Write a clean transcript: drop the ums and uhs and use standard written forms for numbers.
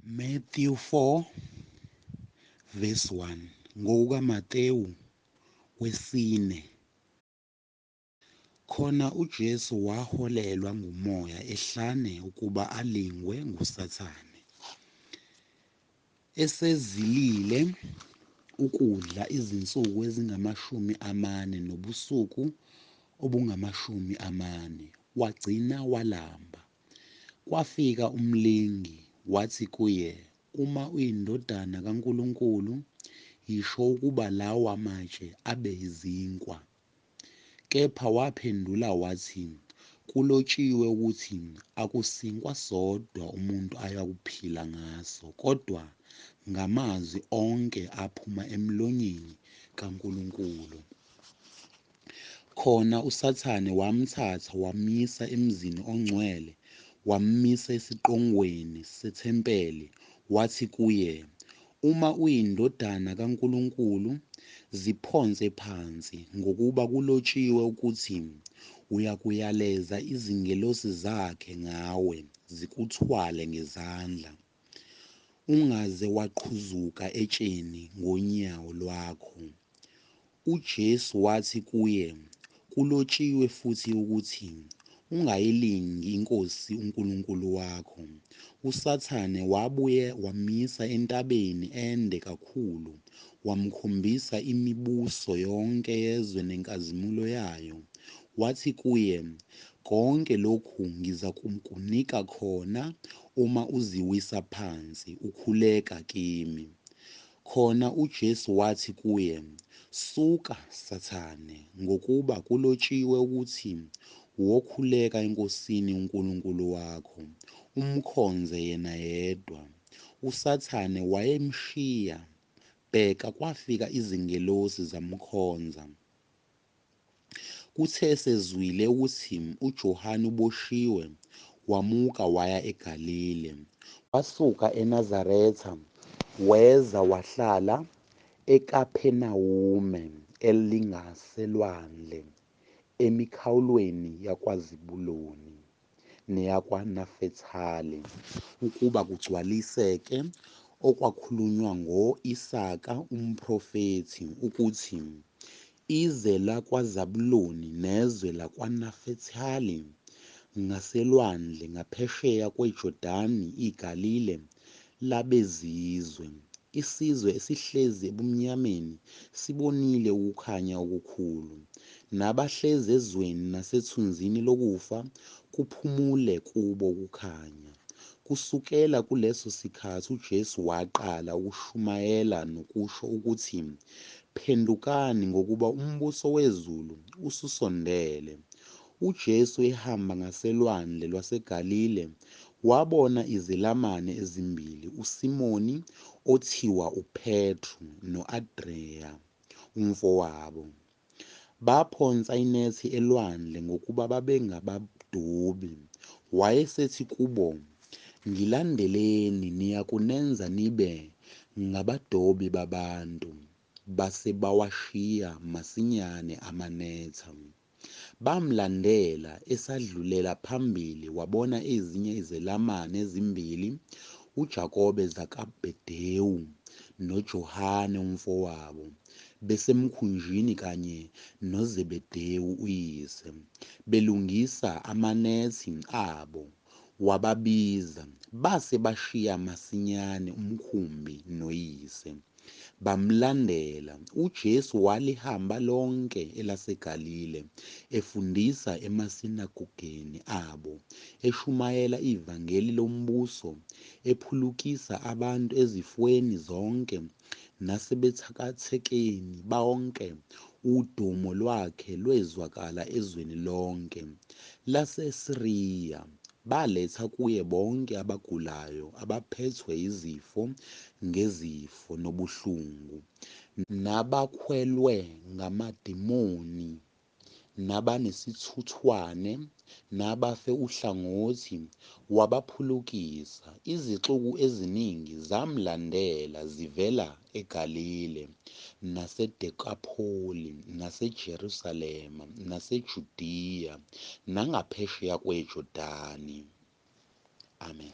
Matthew 4 verse 1 ngokukaMatewu wesine. Khona uJesu waholelwa nguMoya ehlane ukuba alingwe nguSathane. Esezilile ukudla izinsuku ezingama40 nobusuku obungama40, wagcina walamba. Kwafika umlingi wathi kuye, "Uma uyiNdodana kaNkulunkulu, yisho ukuba lawa matshe abe yizinkwa." Kepha waphendula wathi, "Kulotshiwe ukuthi, akusinkwa sodwa umuntu ayakuphila ngaso, kodwa ngamazwi onke aphuma emlonyeni kaNkulunkulu." Khona uSathane wamthatha wamyisa emzini ongcwele, wammisa esiqongweni sethempeli, wathi kuye, "Uma uyiNdodana kaNkulunkulu, ziphonse phansi, ngokuba kulotshiwe ukuthi, uyakuyaleza izingelosi zakhe ngawe, zikuthwale ngezandla, ungaze waqhuzuka etsheni ngonyawo lwakho." UJesu wathi kuye, "Kulotshiwe futhi ukuthi, ungayilingi iNkosi uNkulunkulu wakho." USathane wabuye wamyisa entabeni ende kakhulu, wamkhombisa imibuso yonke yezwe nenkazimulo yayo. Wathi kuye, "Konke lokhu ngizakukunika khona uma uziwisa phansi, ukhuleka kimi." Khona uJesu wathi kuye, "Suka, Sathane, ngokuba kulotshiwe ukuthi, wokhuleka eNkosini uNkulunkulu wakho, umkhonze yena yedwa." USathane wayemshiya, bheka kwafika izingelosi zamkhonza. Kuthe sezwile ukuthi uJohane uboshiwe, wamuka waya eGalile. Wasuka eNazaretha weza wahlala eKhaphenawume elingaselwandle, emikhawulweni yakwaZebhuluni neyakwaNafethali, ukuba kugcwaliseke okwakhulunywa ngo-Isaka umphrofethi ukuthi, "Ize lakwaZebhuluni nezwe lakwaNafethali, ngaselwandle ngaphesheya kweJodani iGalile labezizwe. Isizwe esihlezi ebumnyameni sibonile ukukhanya okukhulu, nabahlezi ezweni nasethunzini lokufa, kuphumule kubo ukukhanya." Kusukela kuleso sikhathi uJesu waqala ukushumayela nokusho ukuthi, "Phendukani ngokuba umbuso wezulu ususondele." UJesu ehamba ngaselwandle lwaseGalile wabona izelamani ezimbili, uSimoni othiwa uPetru no-Andreya umfowabo. Baphonsa inethi elwandle ngokuba babengabadobi. Wayesethi kubo, "Ngilandeleni, niyakunenza nibe ngabadobi babantu." Base bawashiya masinyane amanetha. Bamlandela. Esadlulela phambili wabona ezinye izelamani ezimbili, uJakobe zakaBhedewu noJohane umfowabo, besemkhunjini kanye noZebhediya uyise, belungisa amanethi abo. Wababiza, base bashiya masinyane umkhumbi noyise, bamlandela. UJesu walihamba lonke elaseGalile, efundisa emasinagogeni abo, eshumayela ivangeli lombuso, ephulukisa abantu ezifweni zonke nasebuthakathekeni bonke. Udumo lwakhe lwezwakala ezweni lonke laseSiriya. Baletha kuye bonke abagulayo, abaphethwe yizifo ngezifo nobuhlungu, nabakhwelwe ngamadimoni, nabanesithuthwane, nabafe uhlangothi, wabaphulukisa. Izixuku eziningi zamlandela zivela eGalile, naseDekapholi, naseJerusalema, naseJudiya, nangaphesheya kweJodani. Amen.